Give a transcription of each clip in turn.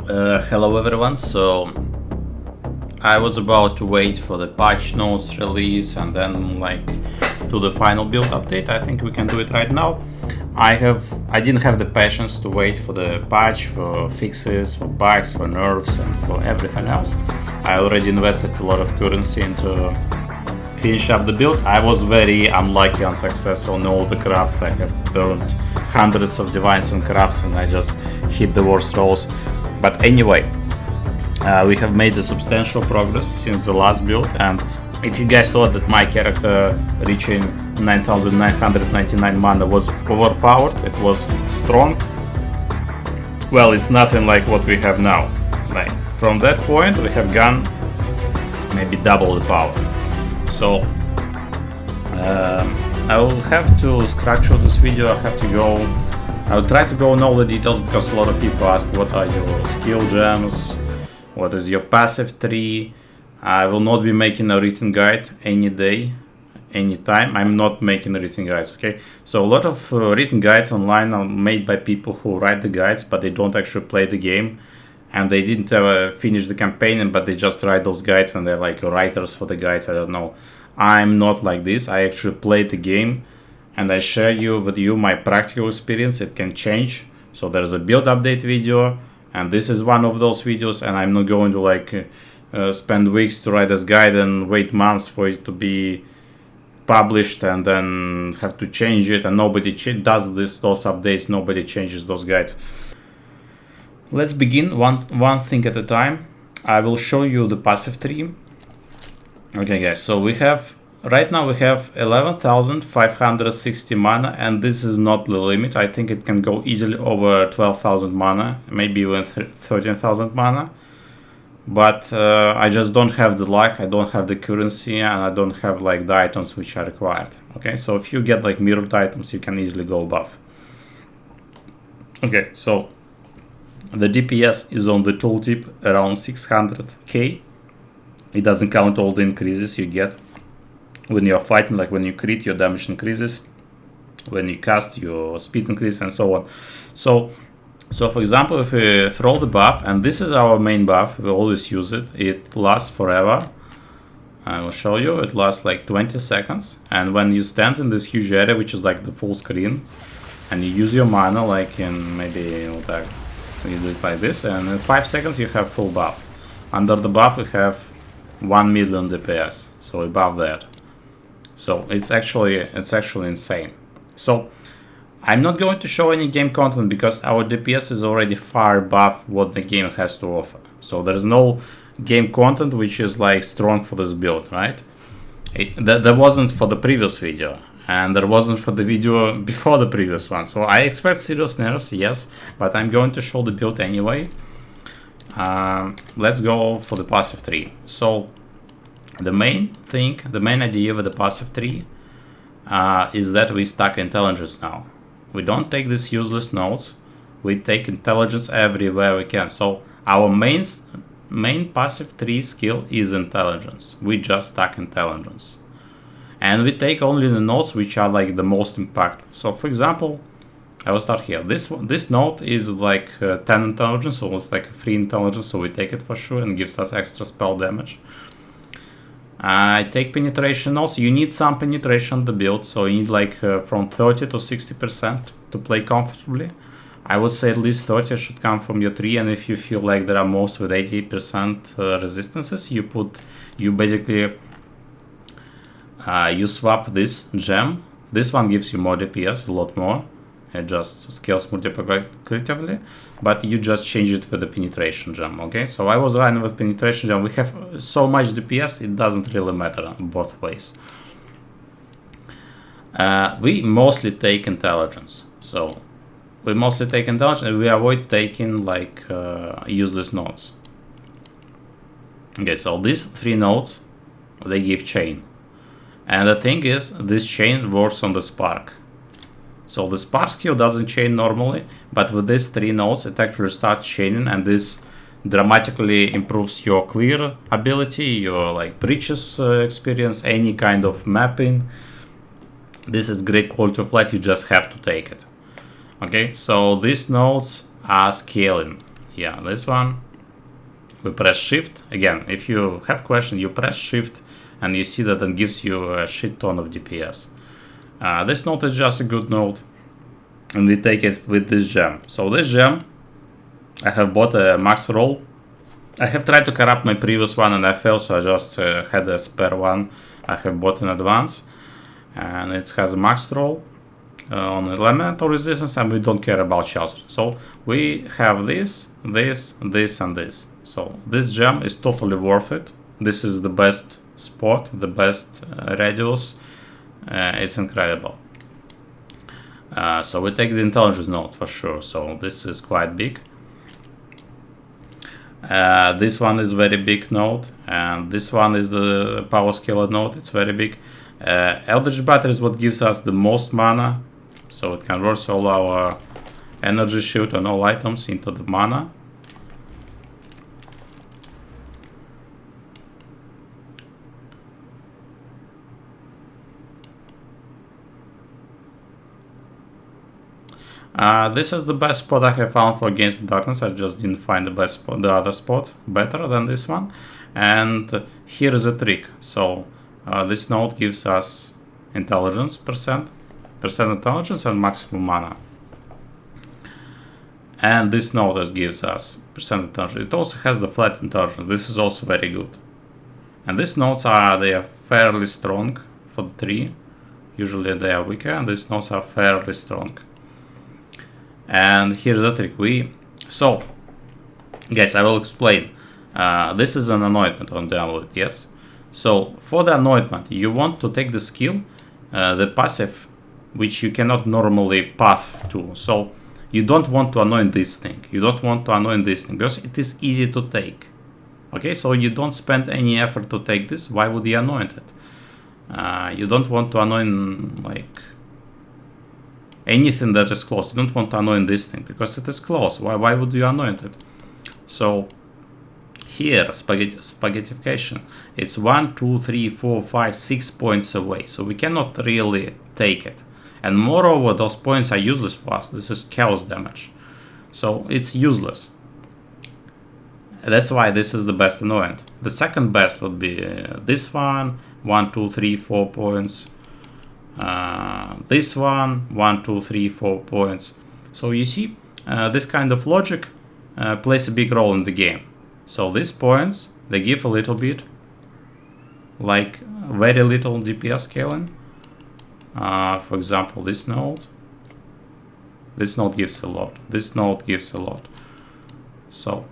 Hello everyone, so I was about to wait for the patch notes release and then do the final build update. I think we can do it right now. I didn't have the patience to wait for the patch, for fixes, for bugs, for nerfs and for everything else. I already invested a lot of currency into finish up the build. I was very unlucky, unsuccessful in all the crafts. I have burned hundreds of divines on crafts and I just hit the worst rolls. But anyway, we have made a substantial progress since the last build, and if you guys thought that my character reaching 9999 mana was overpowered, it was strong, well, it's nothing like what we have now. From that point we have gone maybe double the power. So I will have to structure this video. I will try to go in all the details because a lot of people ask what are your skill gems, what is your passive tree. I will not be making a written guide any day, anytime. I'm not making written guides, okay? So a lot of written guides online are made by people who write the guides, but they don't actually play the game. And they didn't finish the campaign, but they just write those guides and they're like writers for the guides. I don't know. I'm not like this. I actually play the game and I share with you my practical experience. It can change. So there's a build update video and this is one of those videos, and I'm not going to spend weeks to write this guide and wait months for it to be published and then have to change it, and nobody does those updates. Nobody changes those guides. Let's begin one thing at a time. I will show you the passive tree. Okay guys, so right now we have 11,560 mana, and this is not the limit. I think it can go easily over 12,000 mana, maybe even 13,000 mana. But I just don't have the luck, I don't have the currency, and I don't have the items which are required. Okay, so if you get mirrored items, you can easily go above. Okay, so the DPS is on the tooltip around 600k. It doesn't count all the increases you get when you're fighting, when you crit, your damage increases, when you cast, your speed increases, and so on. So for example, if we throw the buff, and this is our main buff, we always use it, it lasts forever. I will show you, it lasts 20 seconds, and when you stand in this huge area, which is the full screen, and you use your mana, in maybe you do it like this, and in 5 seconds you have full buff. Under the buff we have 1 million DPS, so above that. So it's actually insane. So I'm not going to show any game content because our DPS is already far above what the game has to offer. So there's no game content which is strong for this build, right? There wasn't for the previous video, and there wasn't for the video before the previous one. So I expect serious nerfs, yes, but I'm going to show the build anyway. Let's go for the passive tree. So the main idea with the passive tree is that we stack intelligence now. We don't take these useless nodes, we take intelligence everywhere we can. So our main passive tree skill is intelligence. We just stack intelligence. And we take only the nodes which are the most impactful. So for example, I will start here. This node is 10 intelligence, so it's 3 intelligence, so we take it for sure and gives us extra spell damage. I take penetration nodes. You need some penetration on the build, so you need from 30 to 60% to play comfortably. I would say at least 30 should come from your tree, and if you feel there are most with 80% resistances, you basically you swap this gem. This one gives you more DPS, a lot more. It just scales multiplicatively, but you just change it with the penetration gem. Okay, so I was running with penetration gem. We have so much DPS, it doesn't really matter both ways. We mostly take intelligence. So we mostly take intelligence, and we avoid taking useless nodes. Okay, so these 3 nodes, they give chain. And the thing is, this chain works on the spark. So the spark skill doesn't chain normally, but with these 3 nodes it actually starts chaining, and this dramatically improves your clear ability, your breaches experience, any kind of mapping. This is great quality of life, you just have to take it. Okay, so these nodes are scaling. Yeah, this one. We press shift. Again, if you have question, you press shift and you see that it gives you a shit ton of DPS. This node is just a good node, and we take it with this gem. So this gem, I have bought a max roll. I have tried to corrupt my previous one and I failed, so I just had a spare one I have bought in advance. And it has a max roll on elemental resistance, and we don't care about shelter. So we have this, this, this, and this. So this gem is totally worth it. This is the best spot, the best radius. It's incredible. So we take the intelligence node for sure. So this is quite big. This one is very big node, and this one is the power scaler node. It's very big. Eldritch Battery is what gives us the most mana, so it converts all our energy shield and all items into the mana. This is the best spot I have found for Against Darkness. I just didn't find the best spot, the other spot better than this one. And here is a trick. So this node gives us intelligence percent intelligence and maximum mana. And this node gives us percent intelligence. It also has the flat intelligence. This is also very good. And these nodes they are fairly strong for the tree. Usually they are weaker, and these nodes are fairly strong. And here's the trick. So guys, I will explain. This is an anointment on the amulet, yes? So for the anointment, you want to take the skill, the passive, which you cannot normally path to. So you don't want to anoint this thing. You don't want to anoint this thing because it is easy to take. Okay, so you don't spend any effort to take this. Why would you anoint it? You don't want to anoint like anything that is close. You don't want to anoint this thing because it is close. Why would you anoint it? So here, spaghettification, it's 1, 2, 3, 4, 5, 6 points away. So we cannot really take it. And moreover, those points are useless for us. This is chaos damage. So it's useless. That's why this is the best anoint. The second best would be this one, 1, 2, 3, 4 points. This one, 1, 2, 3, 4 points. So you see, this kind of logic plays a big role in the game. So these points, they give a little bit, like very little DPS scaling. For example, this node gives a lot. This node gives a lot. So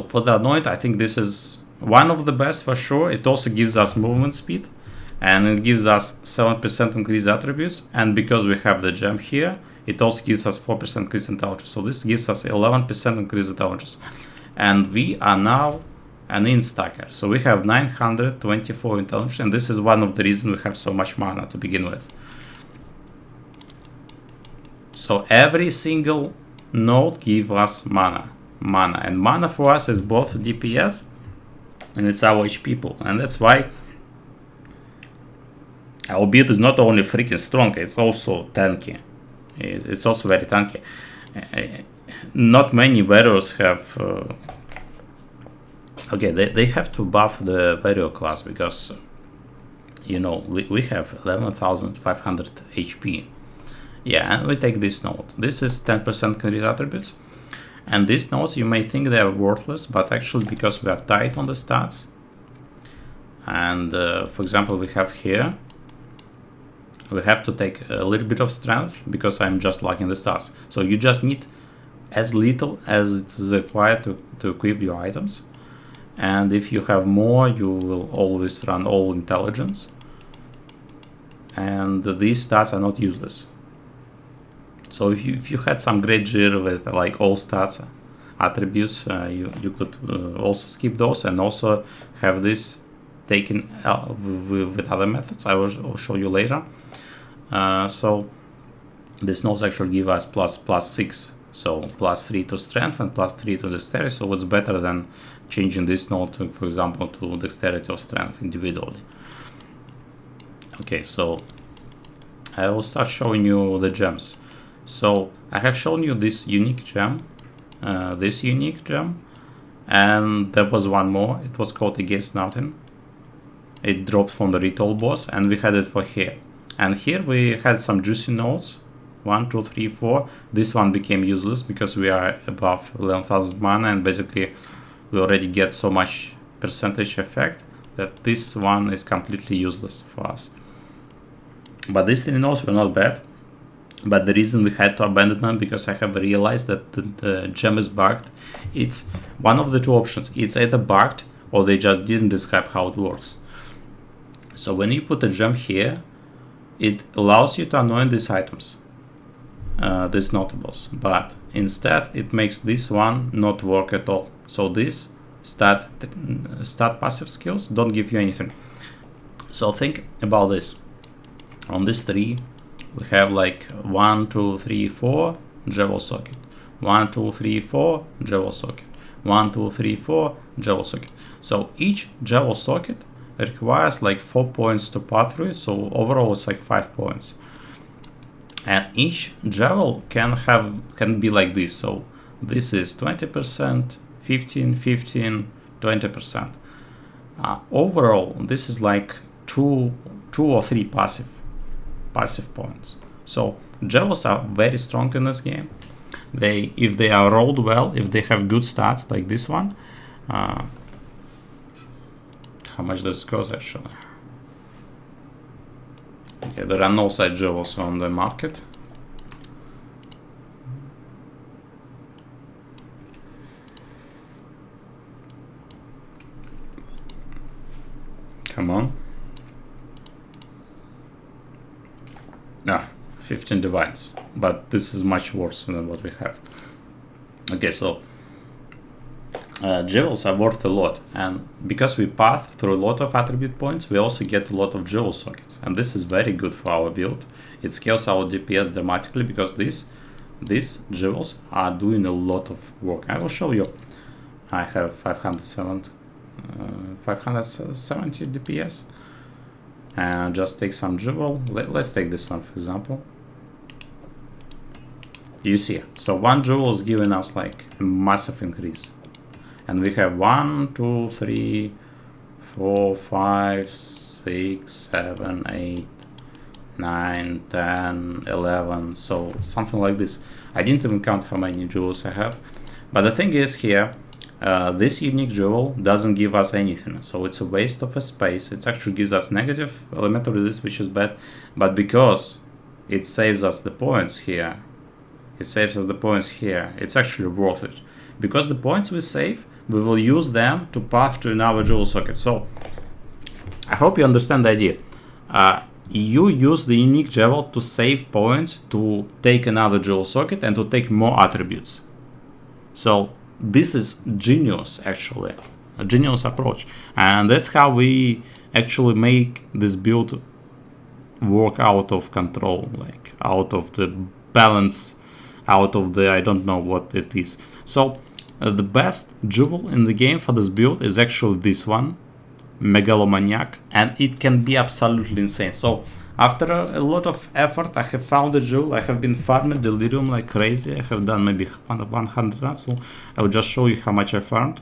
for the anoint, I think this is one of the best for sure. It also gives us movement speed, and it gives us 7% increased attributes. And because we have the gem here, it also gives us 4% increased intelligence. So this gives us 11% increased intelligence. And we are now an instacker. So we have 924 intelligence, and this is one of the reasons we have so much mana to begin with. So every single node gives us mana. And mana for us is both DPS and it's our HP pool. And that's why our build is not only freaking strong, it's also tanky. It's also very tanky. Not many warriors have... okay, they have to buff the warrior class because, you know, we have 11,500 HP. Yeah, and we take this node. This is 10% increase attributes. And these nodes, you may think they are worthless, but actually because we are tight on the stats. And for example, we have here, we have to take a little bit of strength because I'm just lacking the stats. So you just need as little as it is required to equip your items. And if you have more, you will always run all intelligence. And these stats are not useless. So if you had some great gear with like all stats attributes, you could also skip those and also have this taken with other methods. I will show you later. So these nodes actually give us plus 6. So plus 3 to strength and plus 3 to dexterity. So it's better than changing this node to, for example, to dexterity or strength individually. Okay, so I will start showing you the gems. So I have shown you this unique gem, this unique gem, and there was one more. It was called Against Nothing. It dropped from the retail boss, and we had it for here. And here we had some juicy nodes. 1, 2, 3, 4. This one became useless because we are above 11,000 mana, and basically we already get so much percentage effect that this one is completely useless for us. But these 3 nodes were not bad. But the reason we had to abandon them, because I have realized that the gem is bugged. It's one of the 2 options. It's either bugged or they just didn't describe how it works. So when you put a gem here, it allows you to anoint these items, these notables, but instead it makes this one not work at all. So these stat passive skills don't give you anything. So think about this. On this 3, we have like 1, 2, 3, 4 jewel socket, 1, 2, 3, 4 jewel socket, 1, 2, 3, 4 jewel socket. So each jewel socket requires like 4 points to pass through it, so overall it's like 5 points. And each jewel can be like this. So this is 20%, 15, 15, 20%. Overall, this is like two or three passive points. So jewels are very strong in this game. If they are rolled well, if they have good stats like this one. How much this goes actually? Okay, there are no such jewels on the market. Come on. 15 divines, but this is much worse than what we have. Okay, so jewels are worth a lot, and because we path through a lot of attribute points, we also get a lot of jewel sockets, and this is very good for our build. It scales our DPS dramatically because these jewels are doing a lot of work. I will show you. I have 570 DPS, and just take some jewel. Let's take this one for example. You see, so 1 jewel is giving us like a massive increase. And we have 1, 2, 3, 4, 5, 6, 7, 8, 9, 10, 11, so something like this. I didn't even count how many jewels I have. But the thing is here, this unique jewel doesn't give us anything, so it's a waste of a space. It actually gives us negative elemental resist, which is bad, but because it saves us the points here, it's actually worth it. Because the points we save, we will use them to path to another jewel socket. So I hope you understand the idea. You use the unique jewel to save points to take another jewel socket and to take more attributes. So this is genius, actually, a genius approach, and that's how we actually make this build work out of control, like out of the balance, out of the I don't know what it is. So the best jewel in the game for this build is actually this one, Megalomaniac, and it can be absolutely insane. So after a lot of effort, I have found a jewel. I have been farming Delirium like crazy. I have done maybe 100 runs, so I will just show you how much I farmed.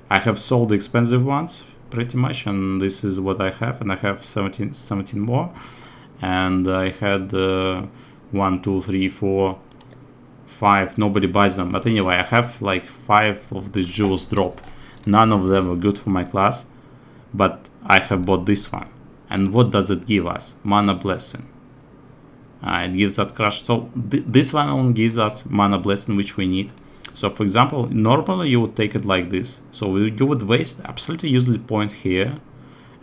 I have sold the expensive ones pretty much, and this is what I have, and I have 17 more. And I had 1, 2, 3, 4, 5. Nobody buys them, but anyway, I have like 5 of these jewels drop. None of them are good for my class, but I have bought this one. And what does it give us? Mana Blessing. It gives us Crush. So this one only gives us Mana Blessing, which we need. So for example, normally you would take it like this. So you would waste absolutely useless point here,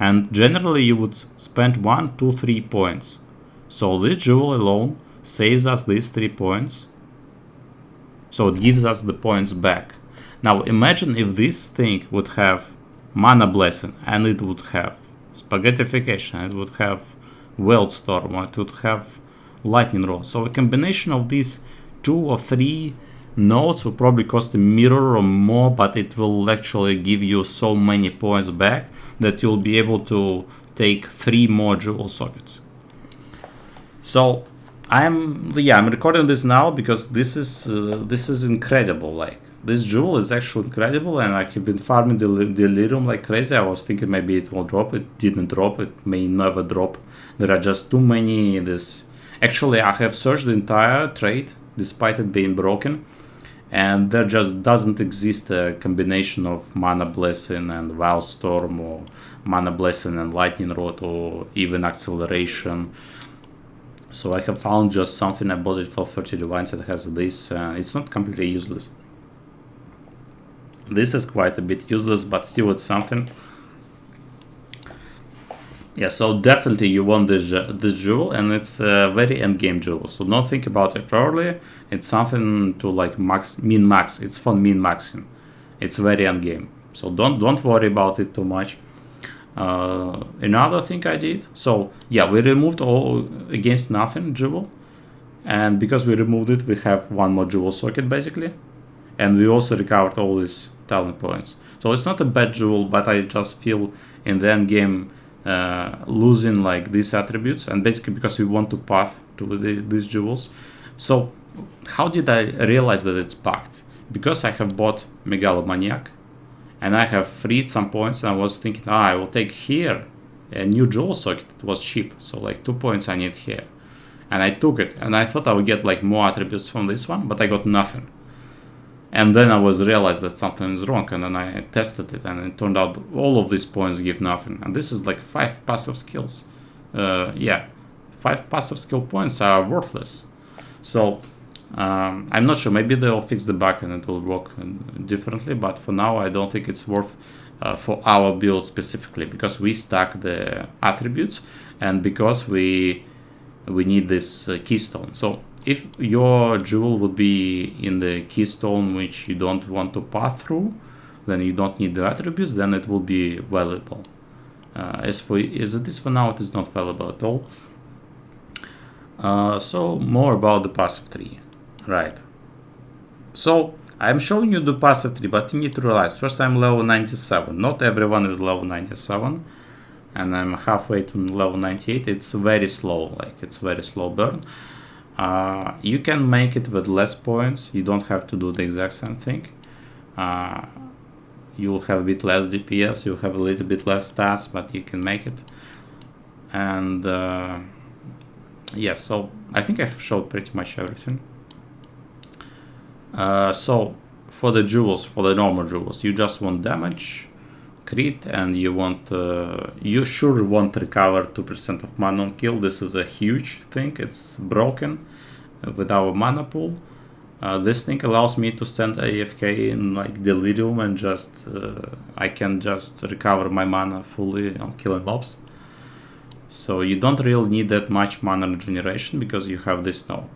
and generally you would spend 1, 2, 3 points. So this jewel alone saves us these 3 points. So it gives us the points back. Now imagine if this thing would have Mana Blessing, and it would have Spaghettification, it would have Wildstorm, it would have Lightning Rod. So a combination of these 2 or 3 nodes will probably cost a mirror or more, but it will actually give you so many points back that you'll be able to take 3 more jewel sockets. So I'm recording this now because this is incredible. Like this jewel is actually incredible, and I've been farming the delirium like crazy. I was thinking maybe it will drop. It didn't drop. It may never drop. There are just too many this. Actually, I have searched the entire trade despite it being broken, and there just doesn't exist a combination of mana blessing and vow storm, or mana blessing and lightning rod, or even acceleration. So I have found just something. I bought it for 30 divines. It has this. It's not completely useless. This is quite a bit useless, but still it's something. Yeah, so definitely you want this jewel, and it's a very endgame jewel. So don't think about it early. It's something to like min max. It's for min maxing. It's very endgame. So don't worry about it too much. Another thing I did, so yeah, we removed all against nothing jewel, and because we removed it, we have one more jewel socket basically, and we also recovered all these talent points. So it's not a bad jewel, but I just feel in the end game losing like these attributes, and basically because we want to path to these jewels. So how did I realize that it's packed? Because I have bought Megalomaniac, and I have freed some points, and I was thinking, I will take here a new jewel socket. It was cheap, so like 2 points I need here. And I took it, and I thought I would get like more attributes from this one, but I got nothing. And then I realized that something is wrong, and then I tested it, and it turned out all of these points give nothing. And this is like 5 passive skills. 5 passive skill points are worthless. So I'm not sure, maybe they'll fix the bug and it will work differently, but for now I don't think it's worth for our build specifically, because we stack the attributes and because we need this keystone. So if your jewel would be in the keystone which you don't want to pass through, then you don't need the attributes, then it will be valuable. As this for now, it is not valuable at all. So more about the passive tree. Right. So I'm showing you the passive tree, but you need to realize first I'm level 97. Not everyone is level 97, and I'm halfway to level 98. It's very slow, like it's very slow burn. You can make it with less points. You don't have to do the exact same thing. You'll have a bit less DPS. You'll have a little bit less stats, but you can make it. And yeah, so I think I have showed pretty much everything. So for the jewels, for the normal jewels, you just want damage, crit, and you want you sure want to recover 2% of mana on kill. This is a huge thing. It's broken with our mana pool. This thing allows me to stand AFK in like delirium and just I can just recover my mana fully on killing mobs. So you don't really need that much mana regeneration because you have this node.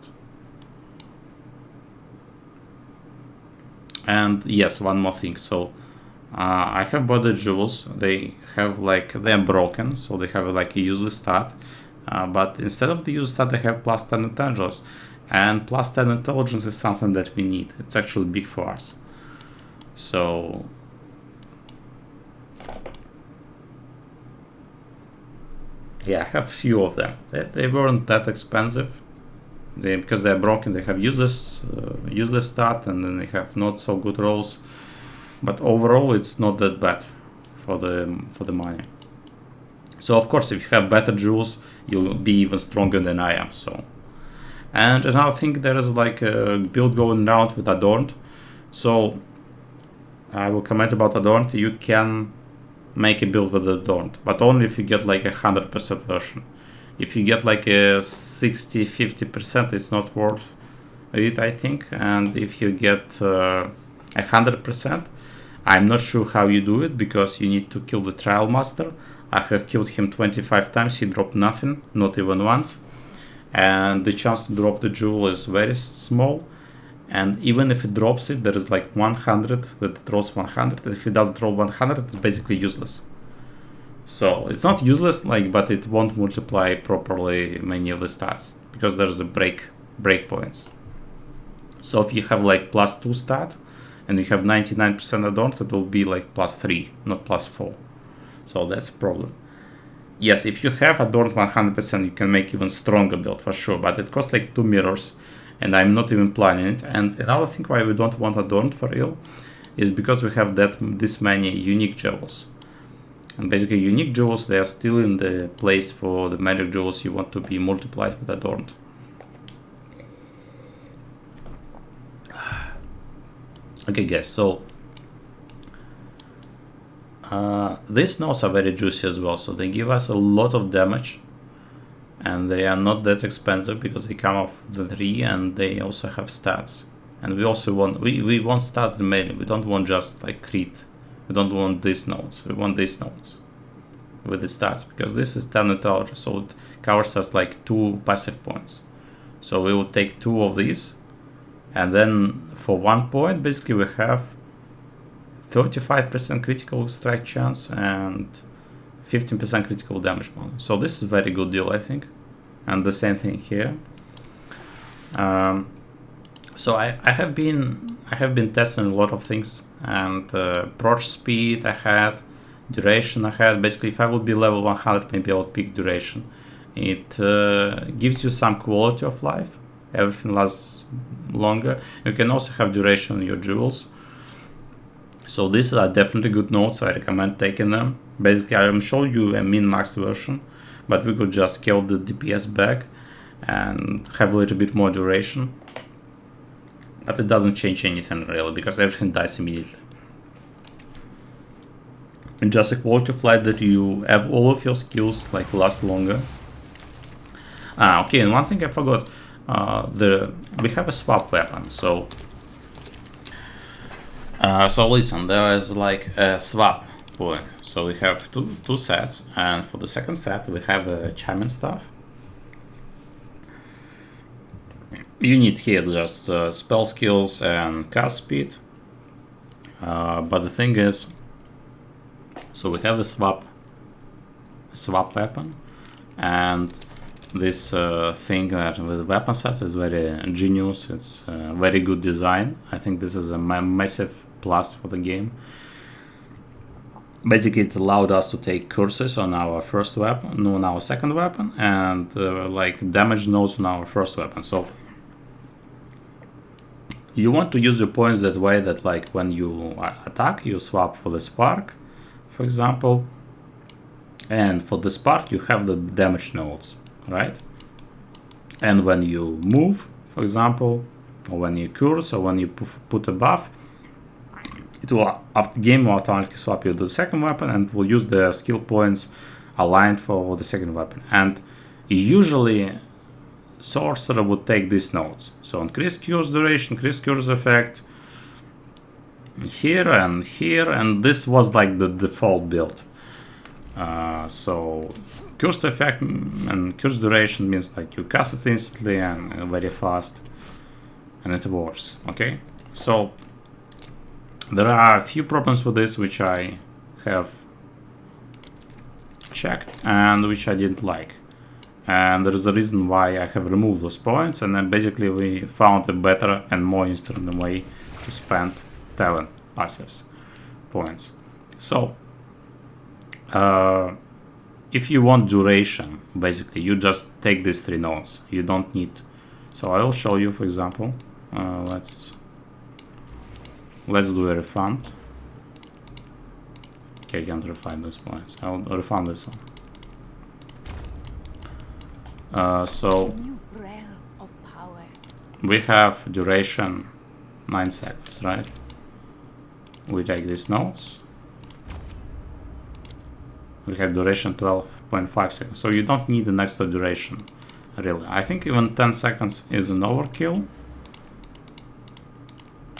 And yes, one more thing. So I have bought the jewels. They have like, they're broken, so they have like a useless stat. But instead of the useless stat, they have plus 10 intelligence. And plus 10 intelligence is something that we need. It's actually big for us. So yeah, I have few of them. They weren't that expensive. Because they're broken, they have useless stat, and then they have not so good rolls. But overall, it's not that bad for the money. So of course, if you have better jewels, you'll be even stronger than I am. So, and another thing, there is like a build going around with Adorned. So I will comment about Adorned. You can make a build with Adorned, but only if you get like 100% version. If you get like a 60-50%, it's not worth it, I think. And if you get 100%, I'm not sure how you do it, because you need to kill the trial master. I have killed him 25 times, he dropped nothing, not even once. And the chance to drop the jewel is very small. And even if it drops it, there is like 100 that it draws 100. If it doesn't roll 100, it's basically useless. So it's not useless, like, but it won't multiply properly many of the stats because there's a break points. So if you have like +2 stat and you have 99% adorned, it will be like +3, not +4. So that's a problem. Yes, if you have adorned 100%, you can make even stronger build for sure, but it costs like 2 mirrors, and I'm not even planning it. And another thing why we don't want adorned for real is because we have this many unique jewels. And basically unique jewels, they are still in the place for the magic jewels you want to be multiplied with adorned. Okay guys, so these nodes are very juicy as well, so they give us a lot of damage, and they are not that expensive because they come off the 3 and they also have stats. And we also want, we want stats mainly, we don't want just like crit, we don't want these nodes, we want these nodes with the stats, because this is 10 intelligence, so it covers us like 2 passive points. So we will take 2 of these, and then for 1 point basically we have 35% critical strike chance and 15% critical damage bonus. So this is a very good deal, I think. And the same thing here. So I have been testing a lot of things, and proc speed I had, duration I had. Basically, if I would be level 100, maybe I would pick duration. It gives you some quality of life. Everything lasts longer. You can also have duration on your jewels. So these are definitely good nodes. I recommend taking them. Basically, I am showing you a min-max version, but we could just scale the DPS back and have a little bit more duration. But it doesn't change anything really, because everything dies immediately. And just a quality of life that you have all of your skills like last longer. Okay, and one thing I forgot, we have a swap weapon. So listen, there is like a swap point. So we have two sets, and for the second set we have a chiming staff. You need here just spell skills and cast speed, but the thing is, so we have a swap weapon, and this thing that with weapon sets is very ingenious. It's a very good design. I think this is a massive plus for the game. Basically, it allowed us to take curses on our first weapon, on our second weapon, and like damage nodes on our first weapon. So you want to use your points that way, that like when you attack, you swap for the spark, for example, and for the spark you have the damage nodes, right? And when you move, for example, or when you curse, or when you put a buff, it will, after game, will automatically swap you to the second weapon and will use the skill points aligned for the second weapon. And usually sorcerer would take these nodes. So increase curse duration, increase curse effect, here, and this was like the default build. So curse effect and curse duration means like you cast it instantly and very fast, and it works. Okay, so there are a few problems with this which I have checked and which I didn't like. And there is a reason why I have removed those points, and then basically we found a better and more instant way to spend talent passives points. So if you want duration, basically you just take these 3 nodes. You don't need, so I will show you, for example, let's do a refund. Okay, I can't refine those points. I'll refund this one. So we have duration 9 seconds, right? We take these nodes. We have duration 12.5 seconds. So you don't need an extra duration, really. I think even 10 seconds is an overkill.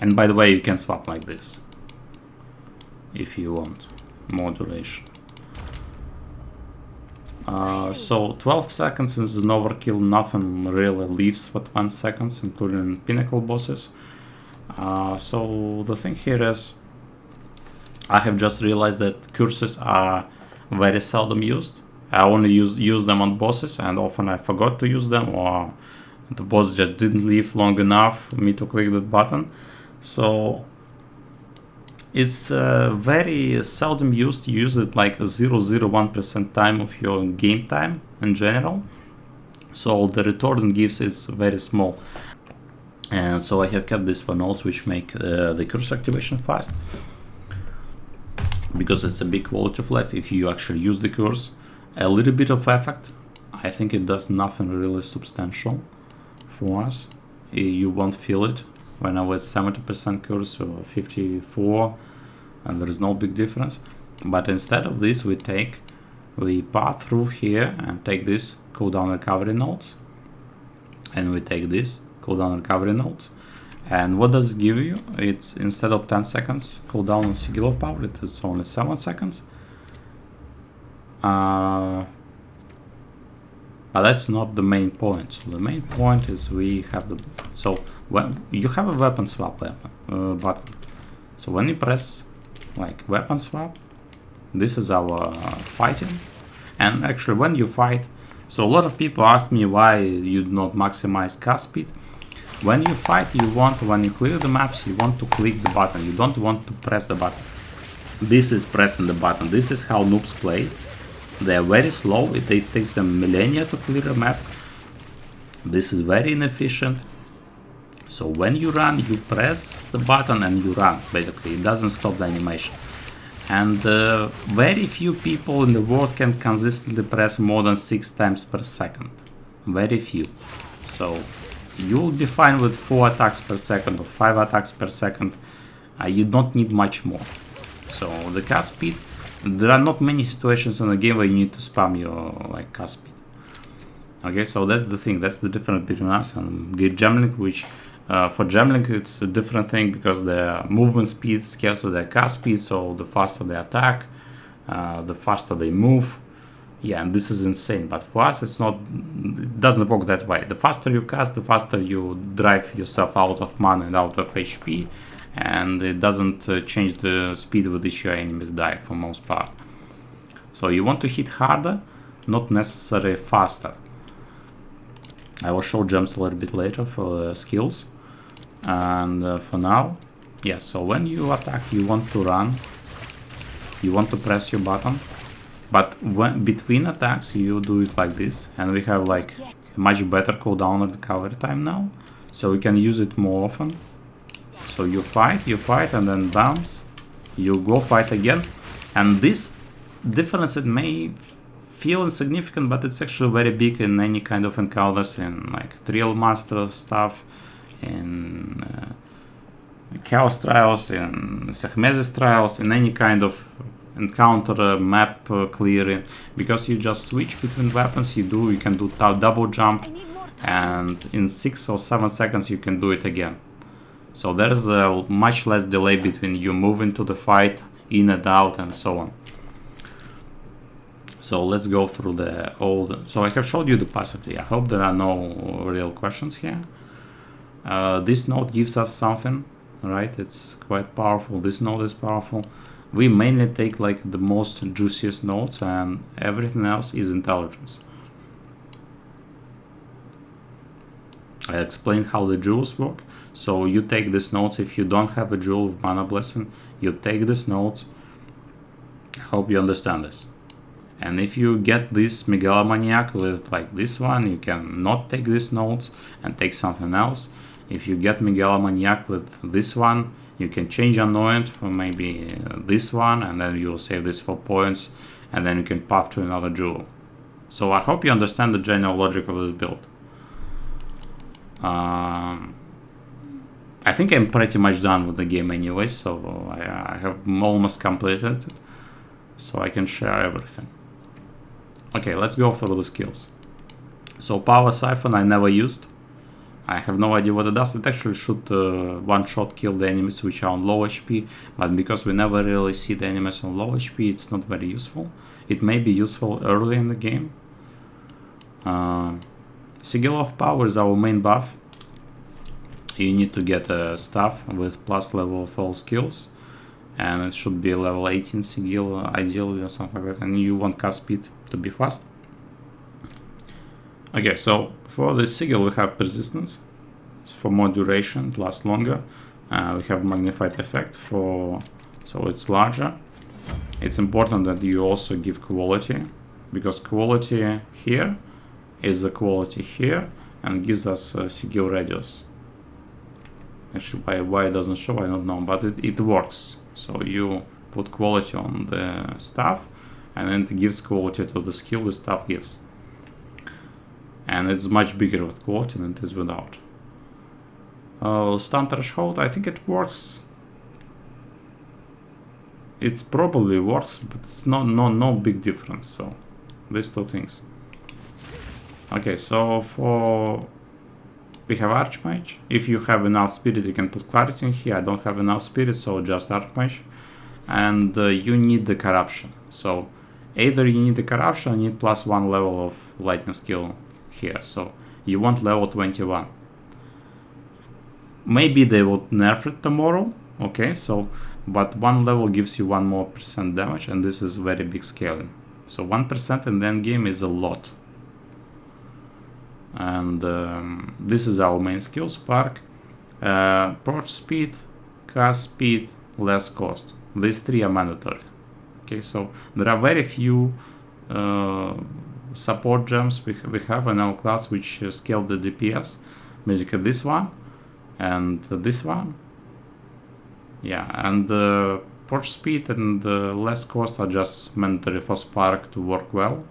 And by the way, you can swap like this if you want more duration. So 12 seconds is an overkill. Nothing really leaves for 20 seconds, including pinnacle bosses. So the thing here is, I have just realized that curses are very seldom used. I only use them on bosses, and often I forgot to use them, or the boss just didn't live long enough for me to click that button. So it's very seldom used. You use it like 0.01% time of your game time in general. So the return it gives is very small. And so I have kept this for nodes which make the curse activation fast, because it's a big quality of life if you actually use the curse. A little bit of effect, I think it does nothing really substantial for us. You won't feel it when I was 70% curse or 54, and there is no big difference. But instead of this, we path through here and take this cooldown recovery nodes, and we take this cooldown recovery nodes. And what does it give you? It's instead of 10 seconds cooldown on Sigil of Power, it is only 7 seconds. But that's not the main point. So the main point is we have the, so when you have a weapon swap button. So when you press like weapon swap, this is our fighting. And actually when you fight, so a lot of people ask me why you do not maximize cast speed. When you fight, when you clear the maps, you want to click the button. You don't want to press the button. This is pressing the button. This is how noobs play. They are very slow. It takes them millennia to clear a map. This is very inefficient. So when you run, you press the button and you run. Basically, it doesn't stop the animation. And very few people in the world can consistently press more than 6 times per second. Very few. So you'll be fine with 4 attacks per second or 5 attacks per second. You don't need much more. So the cast speed, there are not many situations in the game where you need to spam your like cast speed. Okay, so that's the thing. That's the difference between us and Gemlink, which for Gemlink it's a different thing because their movement speed scales with their cast speed. So the faster they attack, the faster they move. Yeah, and this is insane. But for us, it's not. It doesn't work that way. The faster you cast, the faster you drive yourself out of mana and out of HP, and it doesn't change the speed with which your enemies die for most part. So you want to hit harder, not necessarily faster. I will show gems a little bit later for skills. And for now, yeah, so when you attack, you want to run. You want to press your button. But when between attacks, you do it like this. And we have like a much better cooldown and recovery time now. So we can use it more often. So you fight, and then bounce. You go fight again. And this difference, it may feel insignificant, but it's actually very big in any kind of encounters, in like Trial Master stuff, in Chaos Trials, in Sechmesis Trials, in any kind of encounter map clearing, because you just switch between weapons. You can do double jump, and in 6 or 7 seconds you can do it again. So there is a much less delay between you moving to the fight, in and out, and so on. So let's go through so I have showed you the passivity. I hope there are no real questions here. This node gives us something, right? It's quite powerful. This node is powerful. We mainly take like the most juiciest nodes, and everything else is intelligence. I explained how the jewels work. So you take these nodes. If you don't have a jewel of mana blessing, you take these nodes. I hope you understand this. And if you get this megalomaniac with like this one, you can not take these nodes and take something else. If you get megalomaniac with this one, you can change annointment for maybe this one, and then you'll save this for points, and then you can path to another jewel. So I hope you understand the general logic of this build. I think I'm pretty much done with the game anyway, so I have almost completed it, so I can share everything. Okay, let's go through the skills. So Power Siphon I never used. I have no idea what it does. It actually should one-shot kill the enemies which are on low HP, but because we never really see the enemies on low HP, it's not very useful. It may be useful early in the game. Sigil of Power is our main buff. You need to get a staff with plus level of all skills, and it should be level 18 Sigil ideally or something like that, and you want cast speed to be fast. Okay, so for the Sigil we have persistence, it's for more duration, it lasts longer. We have magnified effect so it's larger. It's important that you also give quality, because quality here is the quality here and gives us Sigil radius. Actually, why it doesn't show, I don't know, but it works. So you put quality on the stuff, and then it gives quality to the skill the stuff gives. And it's much bigger with quality than it is without. Stun threshold, I think it works. It's probably works, but it's no big difference. So these two things. Okay, so we have Archmage. If you have enough spirit, you can put clarity in here. I don't have enough spirit, so just Archmage. And you need the corruption. So either you need the corruption, or you need +1 level of lightning skill here. So you want level 21. Maybe they will nerf it tomorrow. Okay, so but 1 level gives you 1% more damage, and this is very big scaling. So 1% in the end game is a lot. And this is our main skill, Spark. Purge speed, cast speed, less cost. These three are mandatory. Okay, so there are very few support gems we have in our class which scale the DPS. Basically this one and this one. Yeah, and purge speed and less cost are just mandatory for Spark to work well.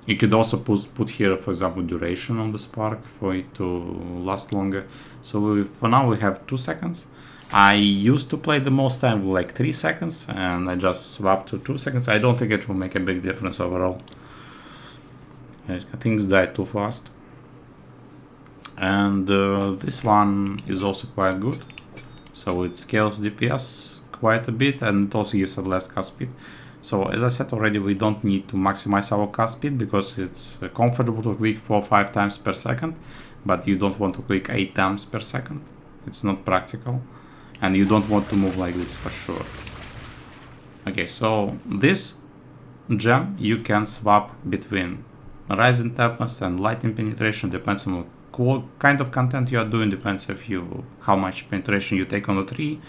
You could also put here, for example, duration on the Spark for it to last longer. So for now we have 2 seconds. I used to play the most time with like 3 seconds, and I just swapped to 2 seconds. I don't think it will make a big difference overall. Things die too fast. And this one is also quite good. So it scales DPS quite a bit, and it also gives a less cast speed. So as I said already, we don't need to maximize our cast speed because it's comfortable to click 4 or 5 times per second, but you don't want to click 8 times per second. It's not practical, and you don't want to move like this for sure. Okay, so this gem you can swap between rising toughness and lightning penetration, depends on what kind of content you are doing, depends if you how much penetration you take on the tree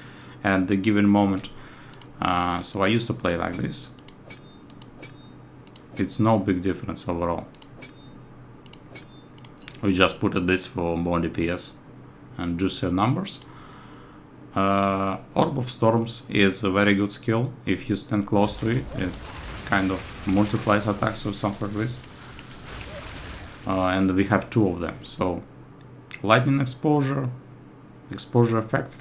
at the given moment. So I used to play like this. It's no big difference overall. We just put this for more DPS and juicier numbers. Orb of Storms is a very good skill. If you stand close to it, it kind of multiplies attacks or something like this. And we have 2 of them. So lightning exposure, exposure effect.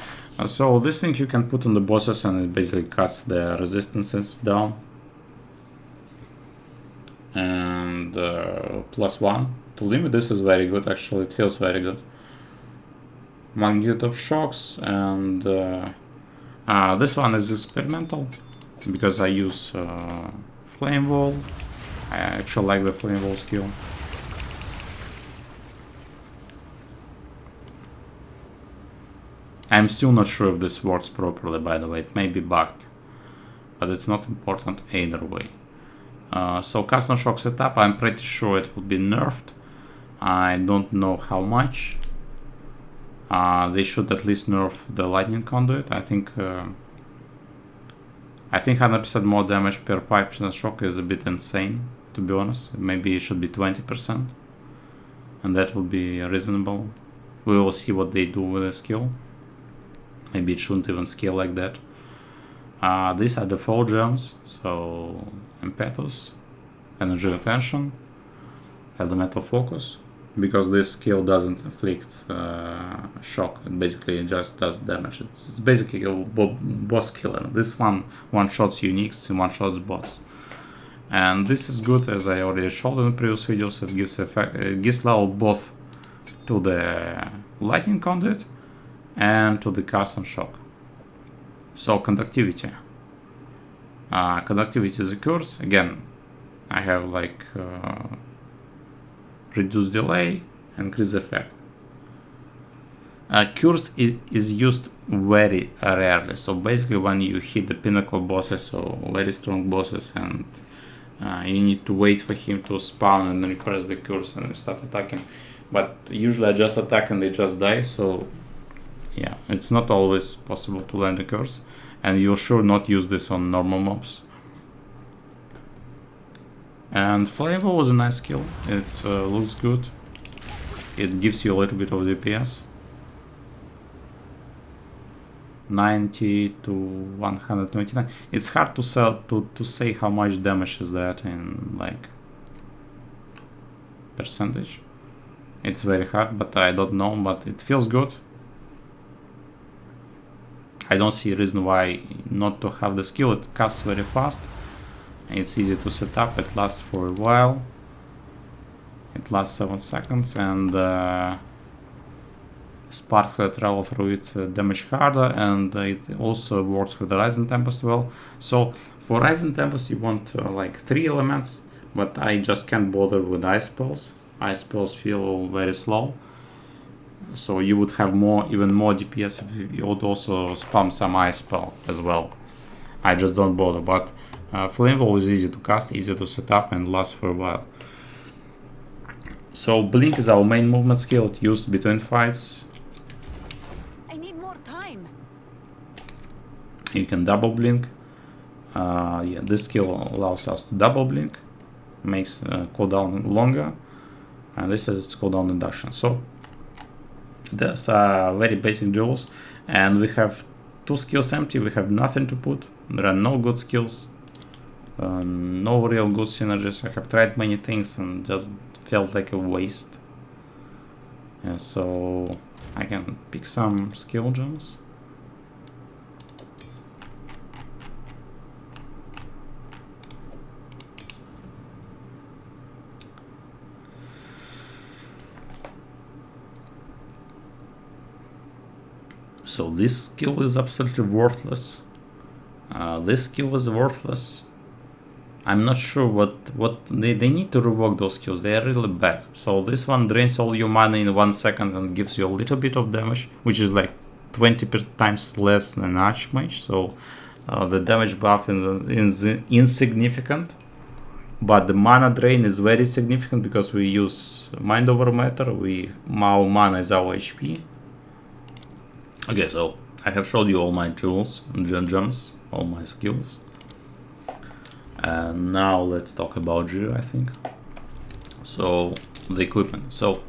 So this thing you can put on the bosses, and it basically cuts the resistances down. And +1 to limit. This is very good actually, it feels very good. Magnitude of shocks, and this one is experimental because I use flame wall. I actually like the flame wall skill. I'm still not sure if this works properly, by the way. It may be bugged, but it's not important either way. So cast no shock setup, I'm pretty sure it will be nerfed. I don't know how much. They should at least nerf the lightning conduit. I think 100% more damage per 5% shock is a bit insane, to be honest. Maybe it should be 20%, and that would be reasonable. We will see what they do with the skill. Maybe it shouldn't even scale like that. These are the 4 gems, so impetus, energy retention, elemental focus. Because this skill doesn't inflict shock, it basically just does damage. It's basically a boss killer. This one shots uniques and one shots boss. And this is good, as I already showed in the previous videos. It gives effect, it gives level both to the lightning conduit and to the cast and shock. So conductivity. Conductivity is a curse. Again, I have like reduce delay, increase effect. Curse is used very rarely. So basically when you hit the pinnacle bosses or very strong bosses, and you need to wait for him to spawn and then press the curse and start attacking. But usually I just attack and they just die, so yeah, it's not always possible to land a curse, and you should not use this on normal mobs. And Flavor was a nice skill, it looks good. it gives you a little bit of DPS. 90 to 129. It's hard to say how much damage is that in like percentage. It's very hard, but I don't know, but it feels good. I don't see a reason why not to have the skill. It casts very fast. It's easy to set up. It lasts for a while. It lasts 7 seconds, and sparks that travel through it damage harder, and it also works with the Rising Tempest well. So for Rising Tempest you want like 3 elements, but I just can't bother with ice spells. Ice spells feel very slow, so you would have even more DPS if you would also spam some ice spell as well. I just don't bother, but Flame Wall is easy to cast, easy to set up, and lasts for a while. So Blink is our main movement skill. It's used between fights. You can double blink. Yeah, this skill allows us to double blink, makes cooldown longer, and this is its cooldown induction. So there's very basic duels, and we have 2 skills empty. We have nothing to put. There are no good skills, no real good synergies. I have tried many things and just felt like a waste. Yeah, so I can pick some skill gems. So this skill is absolutely worthless. This skill is worthless. I'm not sure what they need to rework those skills. They are really bad. So this one drains all your mana in 1 second and gives you a little bit of damage, which is like 20 times less than Archmage. So the damage buff is insignificant, but the mana drain is very significant because we use Mind over Matter. Our mana is our HP. Okay, so I have showed you all my jewels, gems, all my skills. And now let's talk about gear, I think. So the equipment. So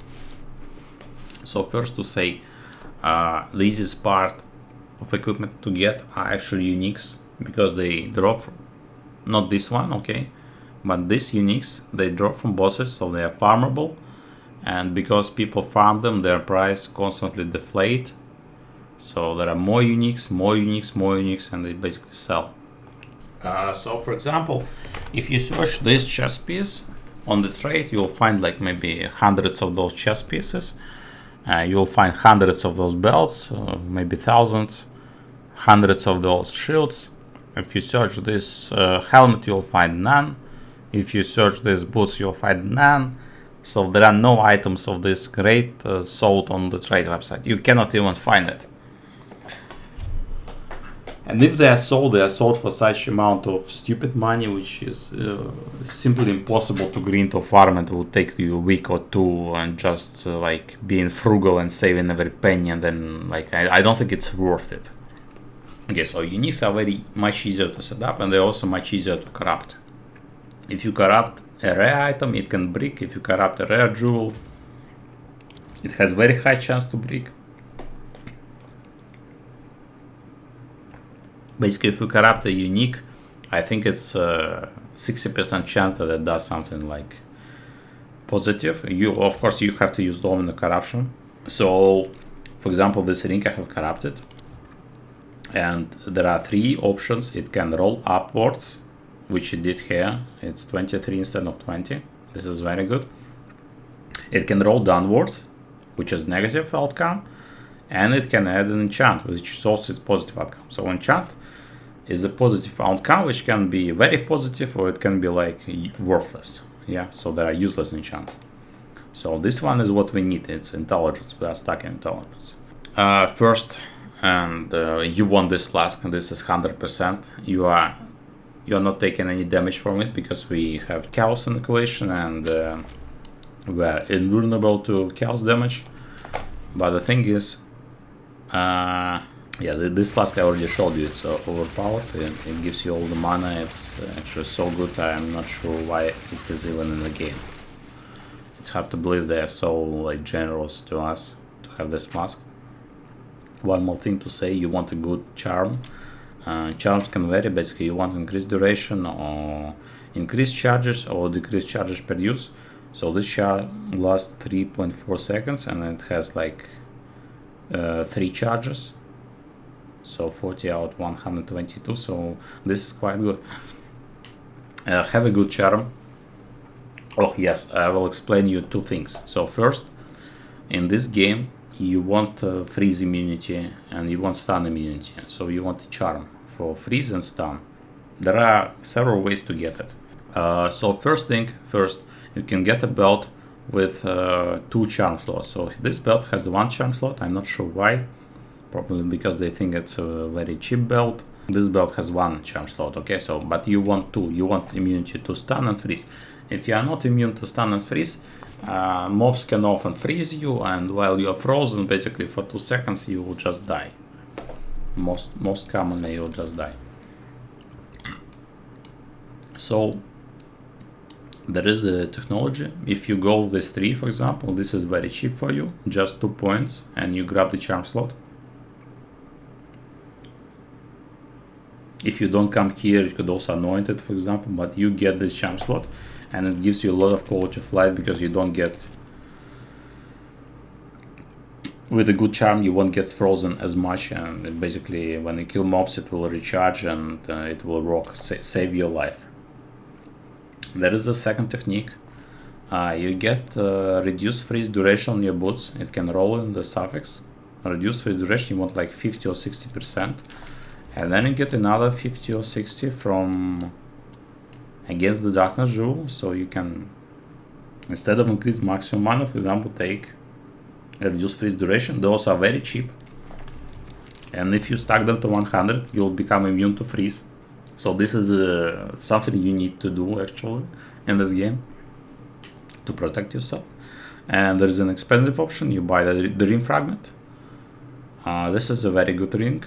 first to say, the easiest part of equipment to get are actually uniques, because they drop from, not this one, okay, but these uniques, they drop from bosses, so they are farmable, and because people farm them, their price constantly deflate. So there are more uniques, and they basically sell. So for example, if you search this chest piece on the trade, you'll find like maybe hundreds of those chest pieces. You'll find hundreds of those belts, maybe thousands, hundreds of those shields. If you search this helmet, you'll find none. If you search these boots, you'll find none. So there are no items of this grade sold on the trade website. You cannot even find it. And if they are sold for such amount of stupid money, which is simply impossible to grind or farm. It will take you a week or two, and just like being frugal and saving every penny, and then like I don't think it's worth it. Okay, so uniques are very much easier to set up, and they're also much easier to corrupt. If you corrupt a rare item, it can brick. If you corrupt a rare jewel, it has very high chance to brick. Basically, if you corrupt a unique, I think it's 60% chance that it does something like positive. Of course, you have to use Domino Corruption. So, for example, this ring I have corrupted, and there are 3 options. It can roll upwards, which it did here. It's 23 instead of 20. This is very good. It can roll downwards, which is negative outcome, and it can add an enchant, which is also its positive outcome. So enchant is a positive outcome, which can be very positive, or it can be like worthless. Yeah, so there are useless enchants. So this one is what we need. It's intelligence. We are stuck in intelligence. First, and you want this flask, and this is 100%. You are not taking any damage from it because we have chaos inoculation, and we are invulnerable to chaos damage. But the thing is, yeah, this flask I already showed you. It's overpowered. It gives you all the mana. It's actually so good. I'm not sure why it is even in the game. It's hard to believe they're so like generous to us to have this flask. One more thing to say, you want a good charm. Charms can vary, basically you want increased duration or increased charges or decreased charges per use. So this charm lasts 3.4 seconds and it has like 3 charges. So 40 out 122, so this is quite good. Have a good charm. Oh yes, I will explain you 2 things. So first, in this game you want freeze immunity and you want stun immunity. So you want a charm for freeze and stun. There are several ways to get it. So first, you can get a belt with 2 charm slots. So this belt has 1 charm slot. I'm not sure why. Probably because they think it's a very cheap belt. This belt has 1 charm slot. Okay, so but you want 2. You want immunity to stun and freeze. If you are not immune to stun and freeze, mobs can often freeze you, and while you are frozen, basically for 2 seconds, you will just die. Most commonly, you'll just die. So there is a technology. If you go with this 3, for example, this is very cheap for you, just 2 points, and you grab the charm slot. If you don't come here, you could also anoint it, for example, but you get this charm slot, and it gives you a lot of quality of life because you don't get, with a good charm, you won't get frozen as much, and basically when you kill mobs, it will recharge and it will rock, save your life. There is a second technique. You get reduced freeze duration on your boots. It can roll in the suffix. Reduced freeze duration, you want like 50 or 60%. And then you get another 50 or 60 from Against the Darkness Jewel. So you can, instead of increase maximum mana, for example, take a reduced freeze duration. Those are very cheap. And if you stack them to 100, you'll become immune to freeze. So this is something you need to do actually in this game to protect yourself. And there is an expensive option. You buy the ring fragment. This is a very good ring.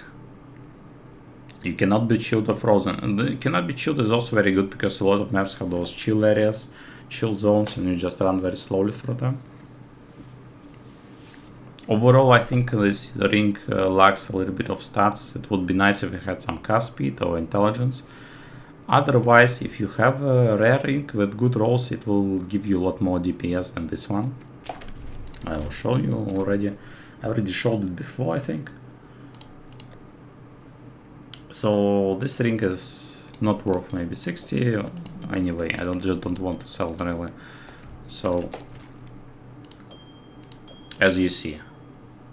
You cannot be chilled or frozen. And the cannot be chilled is also very good because a lot of maps have those chill areas, chill zones, and you just run very slowly through them. Overall, I think this ring lacks a little bit of stats. It would be nice if it had some cast speed or intelligence. Otherwise, if you have a rare ring with good rolls, it will give you a lot more DPS than this one. I will show you already. I already showed it before, I think. So this ring is not worth maybe 60. Anyway, I just don't want to sell it really. So as you see,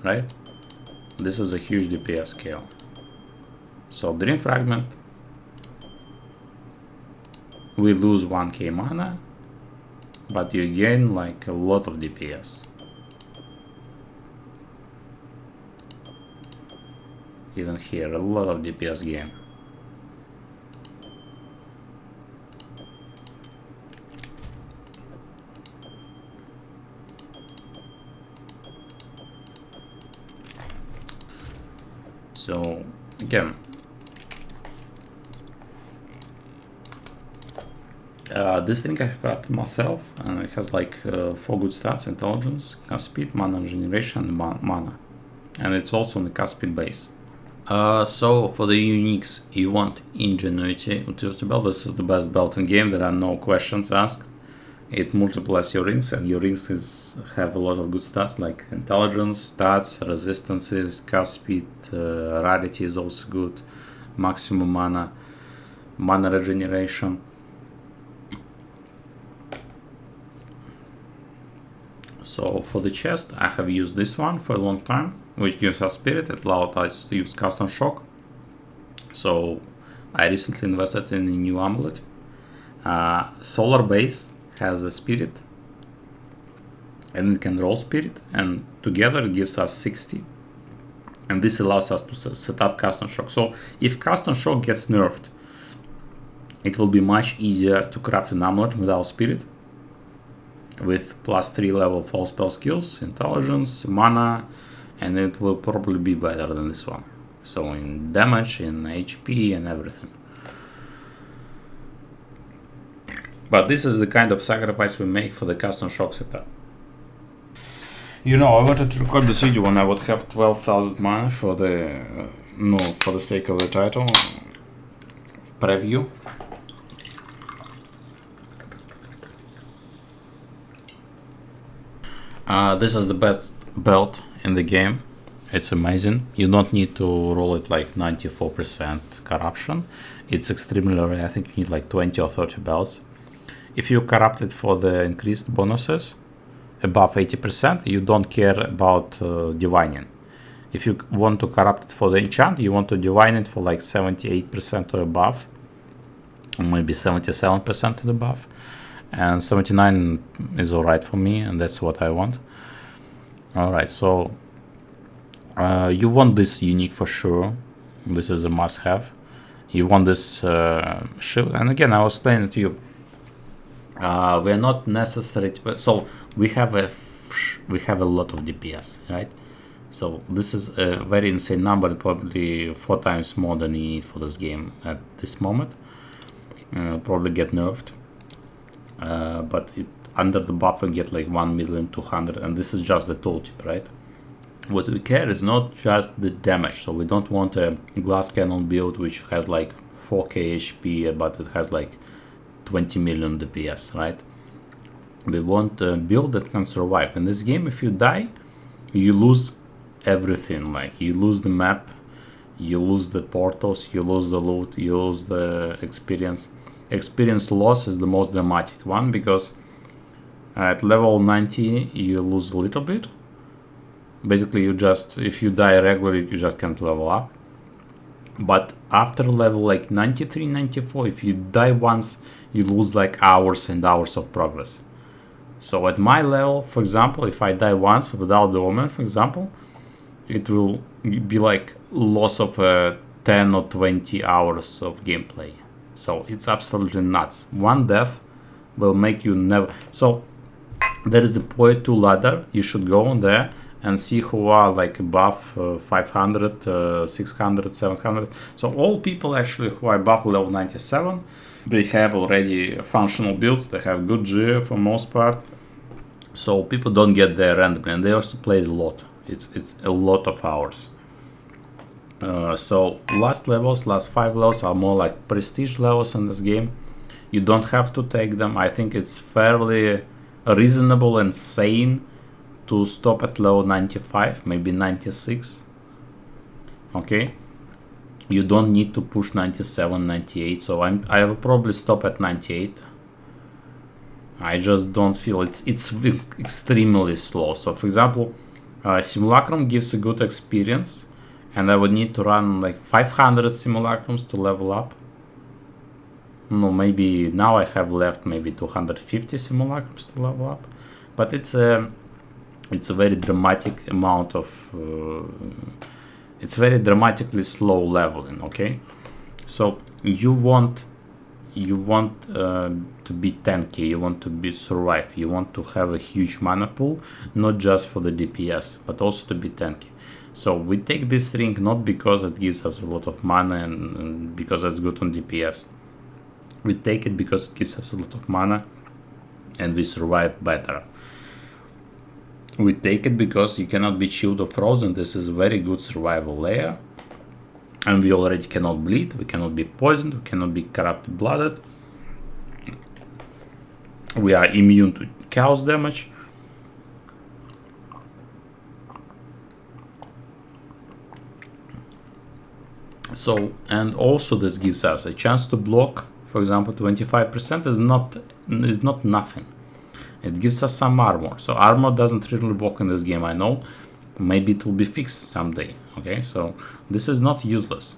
right? This is a huge DPS scale. So Dream Fragment, we lose 1k mana, but you gain like a lot of DPS. Even here, a lot of DPS gain. So again, this thing I crafted myself, and it has like 4 good stats: intelligence, cast speed, mana regeneration, and mana. And it's also on the cast speed base. So for the uniques, you want Ingenuity utility belt. This is the best belt in game. There are no questions asked. It multiplies your rings, and your rings have a lot of good stats like intelligence, stats, resistances, cast speed, rarity is also good, maximum mana, mana regeneration. So for the chest, I have used this one for a long time, which gives us spirit. It allowed us to use custom shock. So I recently invested in a new amulet. Solar base has a spirit, and it can roll spirit, and together it gives us 60. And this allows us to set up custom shock. So if custom shock gets nerfed, it will be much easier to craft an amulet without spirit, with +3 level fall spell skills, intelligence, mana, and it will probably be better than this one. So in damage, in HP, and everything. But this is the kind of sacrifice we make for the custom shock setup. You know, I wanted to record this video when I would have 12,000 mana for the for the sake of the title preview. This is the best belt in the game. It's amazing. You don't need to roll it like 94% corruption. It's extremely rare. I think you need like 20 or 30 belts. If you corrupt it for the increased bonuses above 80%, you don't care about divining. If you want to corrupt it for the enchant, you want to divine it for like 78% or above, or maybe 77% and above. And 79 is alright for me, and that's what I want. Alright, so you want this unique for sure. This is a must-have. You want this shield, and again, I was explaining to you. We're not necessary. So we have a lot of DPS, right? So this is a very insane number, probably 4 times more than you need for this game at this moment. Probably get nerfed, but under the buff we get like 1,200,000, and this is just the tooltip, right? What we care is not just the damage, so we don't want a glass cannon build which has like 4k HP, but it has like 20 million DPS, right? We want a build that can survive. In this game, if you die, you lose everything. Like, you lose the map, you lose the portals, you lose the loot, you lose the experience. Experience loss is the most dramatic one, because at level 90 you lose a little bit. Basically, you just, if you die regularly, you just can't level up. But after level like 93, 94, if you die once, you lose like hours and hours of progress. So at my level, for example, if I die once without the omen, for example, it will be like loss of 10 or 20 hours of gameplay. So it's absolutely nuts. One death will make you never. So there is the PoE 2 ladder. You should go on there and see who are like above 500, 600, 700. So all people actually who are above level 97, they have already functional builds. They have good gear for most part. So people don't get there randomly, and they also play a lot. It's a lot of hours. So last 5 levels are more like prestige levels in this game. You don't have to take them. I think it's fairly reasonable and sane to stop at level 95, maybe 96. Okay, you don't need to push 97, 98. So I will probably stop at 98. I just don't feel it's extremely slow. So for example, simulacrum gives a good experience, and I would need to run like 500 simulacrums to level up. No, maybe now I have left maybe 250 simulacrums to level up, but it's a very dramatic amount of it's very dramatically slow leveling. Okay, so you want to be 10k, you want to survive, you want to have a huge mana pool, not just for the DPS but also to be 10k. So we take this ring not because it gives us a lot of mana and because it's good on DPS. We take it because it gives us a lot of mana and we survive better. We take it because you cannot be chilled or frozen. This is a very good survival layer. And we already cannot bleed, we cannot be poisoned, we cannot be corrupted blooded. We are immune to chaos damage. So, and also this gives us a chance to block. For example, 25% is not nothing. It gives us some armor. So armor doesn't really work in this game, I know. Maybe it will be fixed someday. Okay, so this is not useless.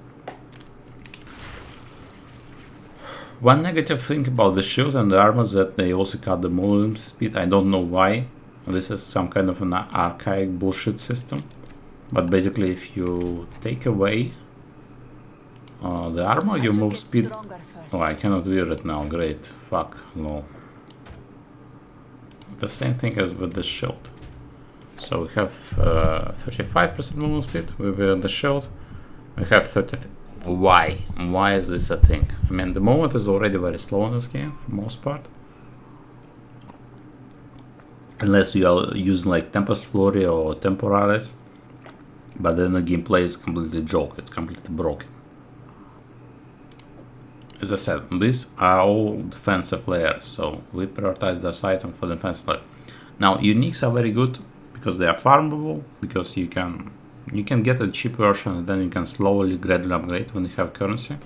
One negative thing about the shield and the armor is that they also cut the movement speed. I don't know why. This is some kind of an archaic bullshit system. But basically, if you take away the armor, your move speed. Oh, I cannot wear it now. Great. Fuck. No. The same thing as with the shield. So we have 35% movement speed with the shield. We have 30. Why? Why is this a thing? I mean, the movement is already very slow in this game for most part. unless you are using like Tempest Flurry or Temporaries, but then the gameplay is completely joke, it's completely broken. As I said, these are all defensive layers, so we prioritize this item for defensive layer. Now uniques are very good because they are farmable, because you can get a cheap version and then you can slowly gradually upgrade when you have currency.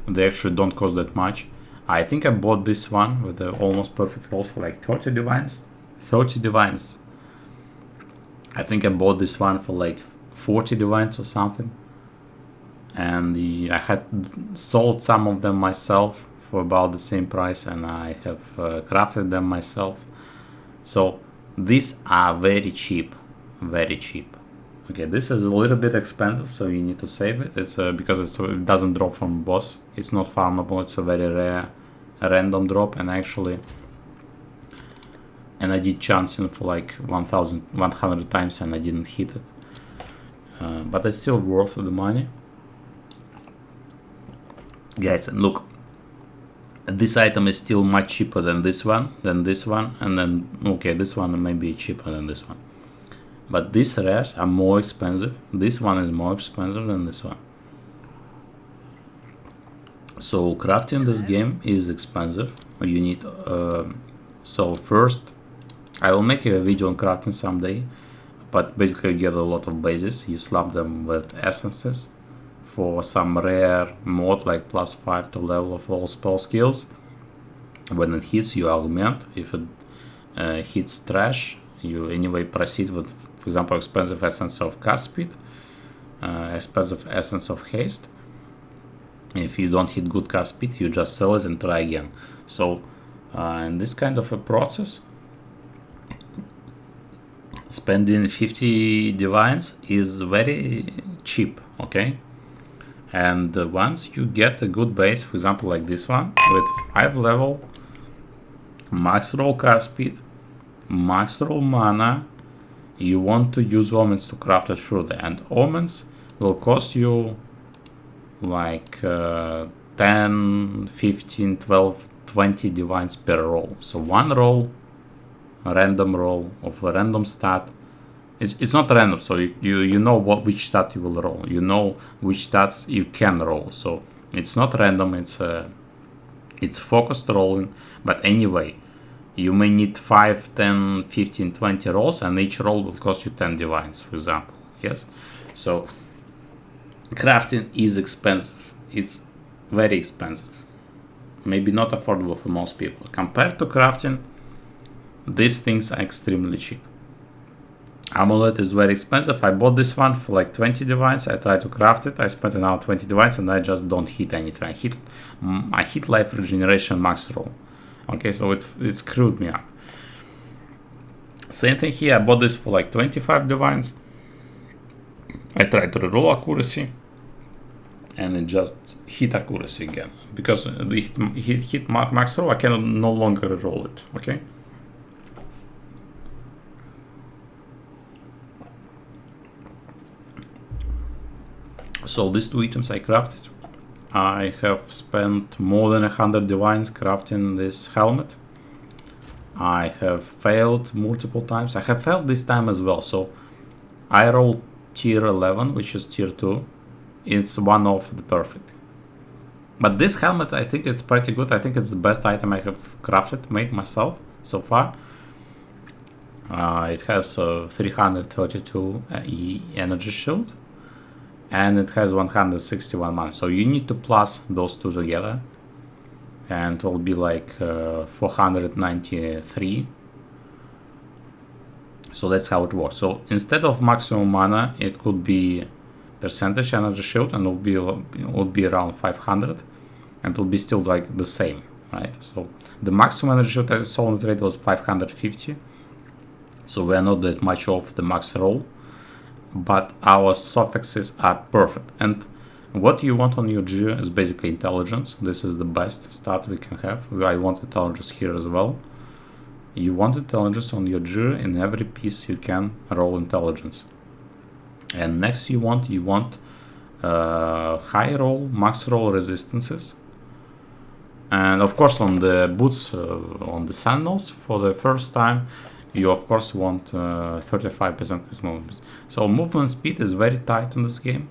They actually don't cost that much. I think I bought this one with the almost perfect rolls for like 30 divines. 30 divines. I think I bought this one for like 40 divines or something. And I had sold some of them myself for about the same price, and I have crafted them myself. So these are very cheap, very cheap. Okay, this is a little bit expensive, so you need to save it. It's because it doesn't drop from boss. It's not farmable. It's a very rare, random drop, and actually, I did chancing for like 1,100 times, and I didn't hit it. But it's still worth the money, guys. And look, this item is still much cheaper than this one, and then okay, this one may be cheaper than this one. But these rares are more expensive. This one is more expensive than this one. So crafting this game is expensive. You need so first I will make a video on crafting someday, but basically you get a lot of bases. You slap them with essences for some rare mod like +5 to level of all spell skills. When it hits, you augment. If it hits trash, you anyway proceed with, for example, expensive essence of cast speed, expensive essence of haste. If you don't hit good cast speed, you just sell it and try again. So in this kind of a process, spending 50 divines is very cheap, okay? And once you get a good base, for example like this one, with 5 level, max roll cast speed, max roll mana, you want to use omens to craft it further, and omens will cost you like 10, 15, 12, 20 divines per roll. So one roll, a random roll of a random stat. It's not random, so you know which stat you will roll. You know which stats you can roll. So it's not random. It's focused rolling. But anyway, you may need 5, 10, 15, 20 rolls, and each roll will cost you 10 divines, for example. Yes. So crafting is expensive. It's very expensive. Maybe not affordable for most people. Compared to crafting, these things are extremely cheap. Amulet is very expensive. I bought this one for like 20 divines. I tried to craft it. I spent now 20 divines and I just don't hit anything. I hit life regeneration max roll. Okay, so it screwed me up. Same thing here. I bought this for like 25 divines. I tried to reroll accuracy, and it just hit accuracy again. Because it hit max roll, I can no longer reroll it. Okay. So these two items I crafted. I have spent more than 100 divines crafting this helmet. I have failed multiple times. I have failed this time as well. So I rolled tier 11, which is tier 2. It's one of the perfect. But this helmet, I think it's pretty good. I think it's the best item I have crafted, made myself so far. It has 332 energy shield. And it has 161 mana. So you need to plus those two together. And it will be like 493. So that's how it works. So instead of maximum mana, it could be percentage energy shield, and it would be around 500. And it will be still like the same, right? So the maximum energy shield I saw on the trade was 550. So we are not that much off the max roll. But our suffixes are perfect, and what you want on your gear is basically intelligence. This is the best stat we can have. I want intelligence here as well. You want intelligence on your gear. In every piece you can roll intelligence, and next you want high roll, max roll resistances, and of course on the boots, on the sandals for the first time, you of course want 35% increase movement. So movement speed is very tight in this game,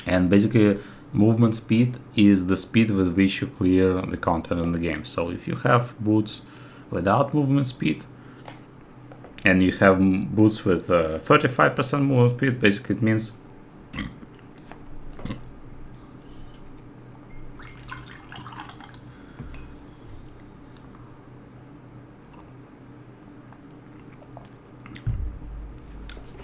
and basically movement speed is the speed with which you clear the content in the game. So if you have boots without movement speed and you have boots with 35% movement speed, basically it means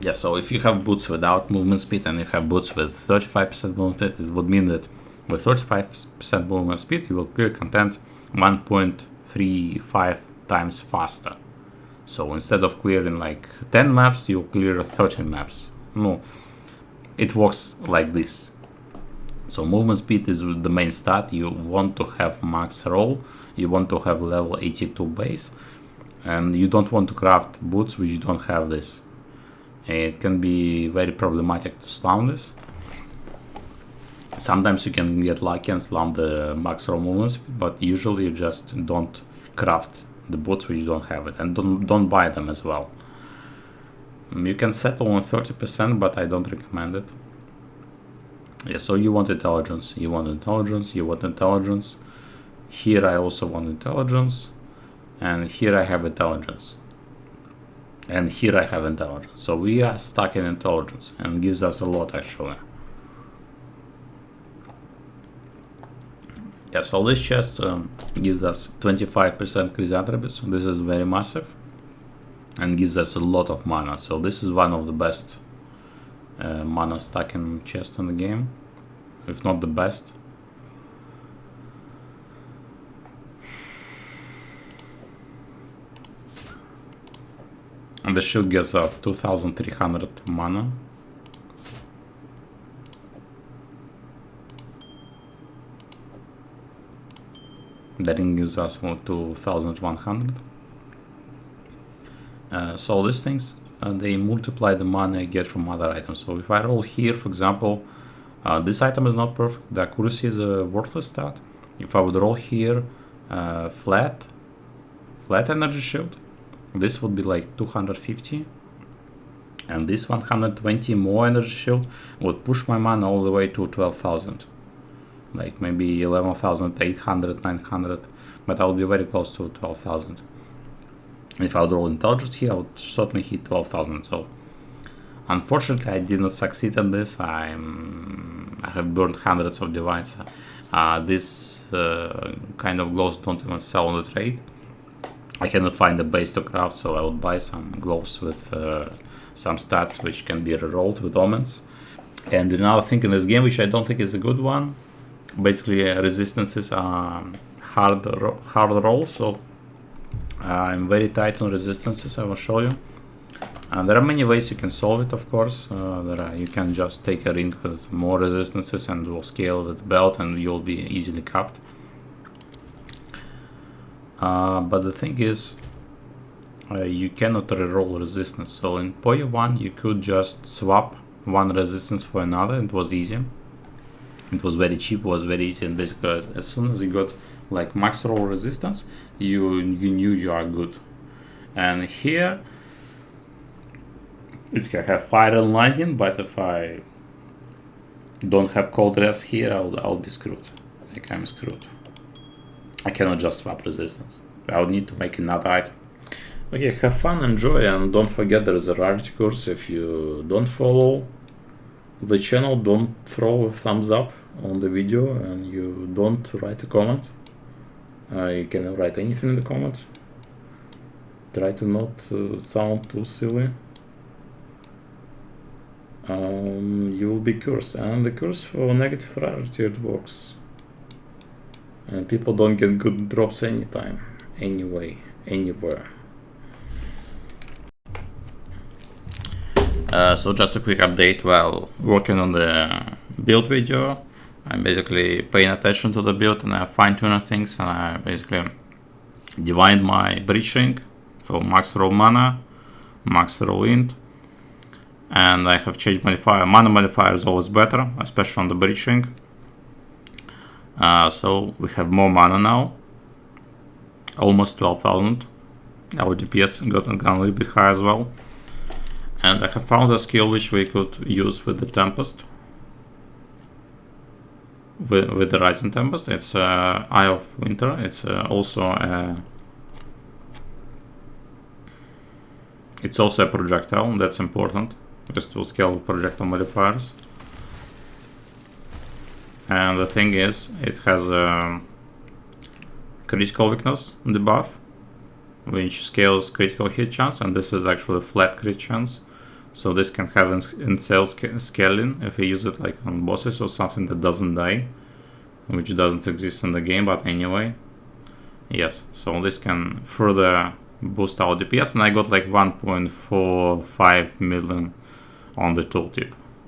yeah, so if you have boots without movement speed and you have boots with 35% movement speed, it would mean that with 35% movement speed, you will clear content 1.35 times faster. So instead of clearing like 10 maps, you'll clear 13 maps. No, it works like this. So movement speed is the main stat. You want to have max roll, you want to have level 82 base, and you don't want to craft boots which don't have this. It can be very problematic to slam this. Sometimes you can get lucky and slam the max roll movement speed, but usually you just don't craft the boots which don't have it, and don't buy them as well. You can settle on 30%, but I don't recommend it. Yeah, so you want intelligence, you want intelligence, you want intelligence. Here I also want intelligence, and here I have intelligence. And here I have intelligence. So we are stuck in intelligence, and gives us a lot actually. Yeah, so this chest gives us 25% increase attributes. So this is very massive and gives us a lot of mana. So this is one of the best mana stacking chests in the game, if not the best. And the shield gets 2300 mana. The ring gives us 2100. So these things, they multiply the mana I get from other items. So if I roll here, for example, this item is not perfect. The accuracy is a worthless stat. If I would roll here flat energy shield, this would be like 250, and this 120 more energy shield would push my mana all the way to 12,000, like maybe 11,800, 900, but I would be very close to 12,000. If I would roll intelligence here, I would certainly hit 12,000. So unfortunately I did not succeed in this. I have burned hundreds of divines. This kind of gloves don't even sell on the trade. I cannot find a base to craft, so I would buy some gloves with some stats which can be rerolled with omens. And another thing in this game, which I don't think is a good one, basically resistances are hard roll, so I'm very tight on resistances. I will show you. And there are many ways you can solve it, of course. You can just take a ring with more resistances and will scale with belt, and you'll be easily capped. But the thing is, you cannot reroll resistance. So in PoE 1 you could just swap one resistance for another. It was easy. It was very cheap, was very easy, and basically as soon as you got like max roll resistance, you knew you are good. And here it's gonna have fire and lightning, but if I don't have cold rest here, I'll be screwed. Like I'm screwed. I cannot just swap resistance. I would need to make another item. Okay, have fun, enjoy, and don't forget there is a Rarity course. If you don't follow the channel, don't throw a thumbs up on the video, and you don't write a comment. You can write anything in the comments. Try to not sound too silly. You will be cursed, and the curse for negative rarity, it works. And people don't get good drops anytime, anyway, anywhere. So just a quick update. While working on the build video, I'm basically paying attention to the build, and I fine-tuned things, and I basically divined my breach ring for max roll mana, max roll int, and I have changed modifier. Mana modifier is always better, especially on the breach ring. So we have more mana now, almost 12,000. our DPS got a little bit high as well. And I have found a skill which we could use with the Tempest. With the Rising Tempest. It's Eye of Winter. It's also a projectile. That's important. Just to scale projectile modifiers. And the thing is, it has a critical weakness debuff, which scales critical hit chance, and this is actually a flat crit chance. So this can have in-cell scaling if you use it like on bosses or something that doesn't die, which doesn't exist in the game, but anyway. Yes, so this can further boost our DPS, and I got like 1.45 million on the tooltip.